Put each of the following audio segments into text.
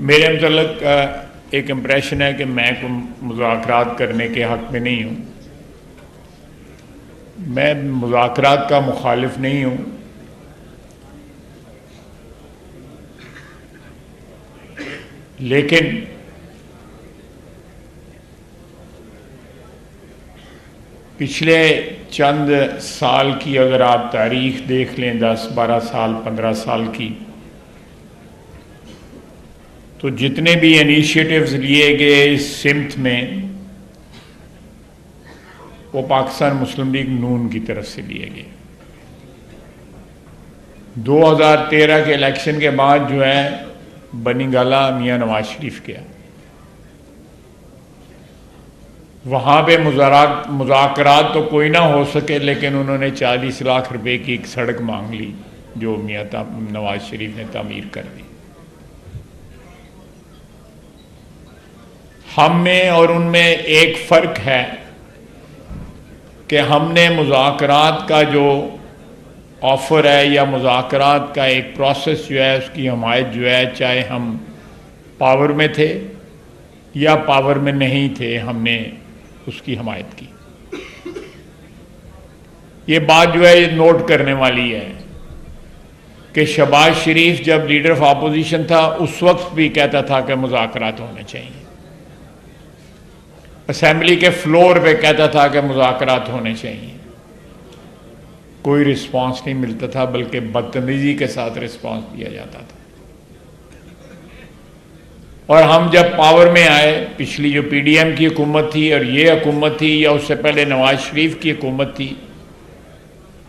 मेरे मतलब एक इम्प्रेशन है कि मैं कोई मुज़ाकरात करने के हक़ में नहीं हूँ। मैं मुज़ाकरात का मुखालिफ नहीं हूँ, लेकिन पिछले चंद साल की अगर आप तारीख देख लें, 10-12 साल 15 साल की, तो जितने भी इनिशिएटिव्स लिए गए इस सिमत में वो पाकिस्तान मुस्लिम लीग नून की तरफ से लिए गए। 2013 के इलेक्शन के बाद जो है बनी गाला मियां नवाज शरीफ गया, वहाँ पे मुज़ाकरात तो कोई ना हो सके, लेकिन उन्होंने 40 लाख रुपए की एक सड़क मांग ली जो मियां नवाज शरीफ ने तामीर कर दी। हम में और उनमें एक फ़र्क है कि हमने मुज़ाकरात का जो ऑफ़र है या मुज़ाकरात का एक प्रोसेस जो है उसकी हमायत जो है, चाहे हम पावर में थे या पावर में नहीं थे, हमने उसकी हमायत की। ये बात जो है ये नोट करने वाली है कि शहबाज शरीफ जब लीडर ऑफ अपोजिशन था उस वक्त भी कहता था कि मुज़ाकरात होने चाहिए, असेंबली के फ्लोर पे कहता था कि मुज़ाकरात होने चाहिए। कोई रिस्पांस नहीं मिलता था, बल्कि बदतमीजी के साथ रिस्पांस दिया जाता था। और हम जब पावर में आए, पिछली जो पीडीएम की हुकूमत थी और ये हुकूमत थी या उससे पहले नवाज शरीफ की हुकूमत थी,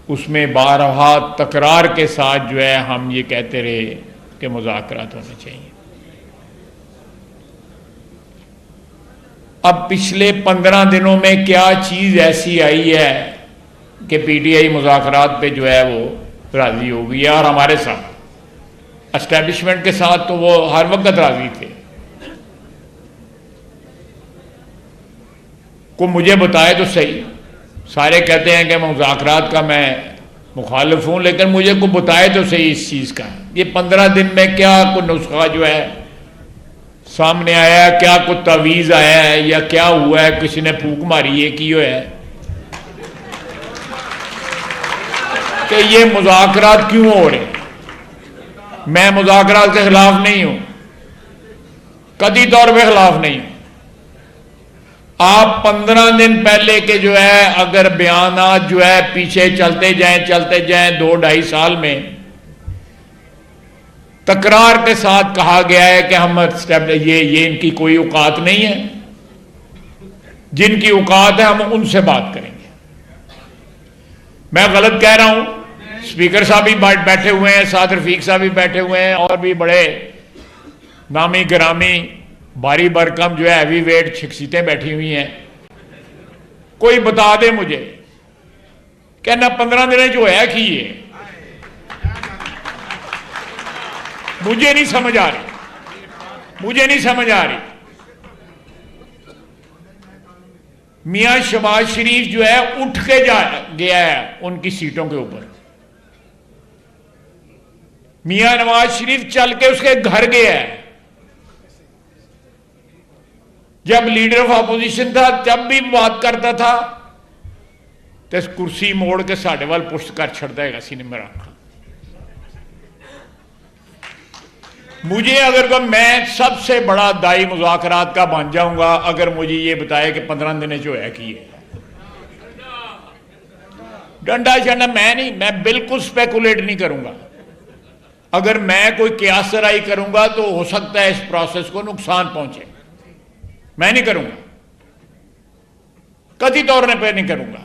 उसमें बारहा तकरार के साथ जो है हम ये कहते रहे कि मुज़ाकरात होने चाहिए। अब पिछले 15 दिनों में क्या चीज़ ऐसी आई है कि पीटीआई मुज़ाकरात पे जो है वो राज़ी हो गई है। और हमारे साथ एस्टेब्लिशमेंट के साथ तो वो हर वक्त राज़ी थे। को मुझे बताए तो सही, सारे कहते हैं कि मुज़ाकरात का मैं मुखालिफ हूँ, लेकिन मुझे को बताए तो सही इस चीज़ का। ये 15 दिन में क्या कोई नुस्खा जो है सामने आया, क्या कोई तवीज़ आया है या क्या हुआ है, किसी ने फूंक मारी है कि है कि ये मुज़ाकरात क्यों हो रहे। मैं मुज़ाकरात के खिलाफ नहीं हूं, कदी तौर पे खिलाफ नहीं हूं। आप 15 दिन पहले के जो है अगर बयानात जो है पीछे चलते जाएं 2-2.5 साल में तकरार के साथ कहा गया है कि हम ये इनकी कोई औकात नहीं है, जिनकी औकात है हम उनसे बात करेंगे। मैं गलत कह रहा हूं? स्पीकर साहब भी बैठे हुए हैं, साथ रफीक साहब भी बैठे हुए हैं, और भी बड़े नामी गिरामी भारी भरकम जो है हैवी वेट शख्सियतें बैठी हुई हैं। कोई बता दे मुझे, कहना 15 दिन जो है कि ये मुझे नहीं समझ आ रही, मुझे नहीं समझ आ रही। मियां शहबाज शरीफ जो है उठ के गया है उनकी सीटों के ऊपर, मियां नवाज शरीफ चल के उसके घर गया है। जब लीडर ऑफ अपोजिशन था तब भी बात करता था तो कुर्सी मोड़ के साढ़े वाल पुष्ट कर छड़ता है सिनेमा रखा। मुझे अगर तो मैं सबसे बड़ा दाई मुज़ाकरात का बन जाऊंगा अगर मुझे ये बताए कि 15 दिन जो है कि ये डंडा शंडा मैं नहीं, मैं बिल्कुल स्पेकुलेट नहीं करूंगा। अगर मैं कोई क्यासराई करूंगा तो हो सकता है इस प्रोसेस को नुकसान पहुंचे, मैं नहीं करूंगा, कभी तौर पे नहीं करूंगा।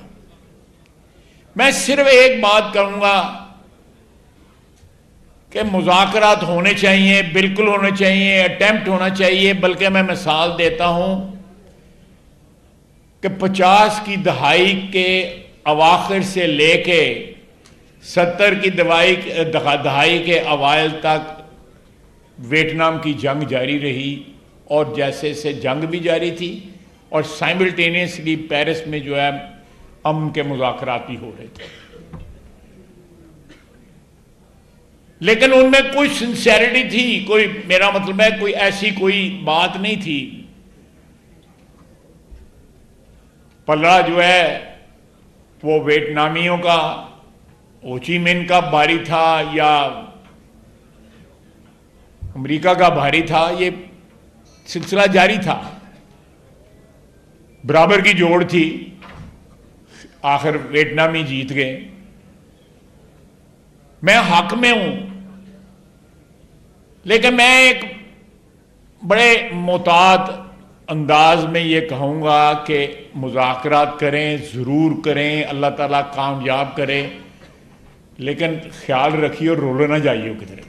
मैं सिर्फ एक बात कहूंगा कि मुज़ाकरात होने चाहिए, बिल्कुल होने चाहिए, अटेम्प्ट होना चाहिए। बल्कि मैं मिसाल देता हूं कि 50 की दहाई के अवाखिर से लेके 70 की दहाई के अवाइल तक वियतनाम की जंग जारी रही, और जैसे से जंग भी जारी थी और साइमल्टेनियसली पेरिस में जो है अमन के मुज़ाकरात भी हो रहे थे। लेकिन उनमें कोई सिंसेरिटी थी, कोई, मेरा मतलब है कोई ऐसी कोई बात नहीं थी। पलड़ा जो है वो वियतनामियों का, होचिमिन का भारी था या अमेरिका का भारी था, ये सिलसिला जारी था, बराबर की जोड़ थी। आखिर वियतनामी जीत गए। मैं हक में हूं, लेकिन मैं एक बड़े मोहतात अंदाज में ये कहूंगा कि मुज़ाकरात करें, ज़रूर करें, अल्लाह ताला कामयाब करे, लेकिन ख्याल रखिए रोले ना जाइए किधर।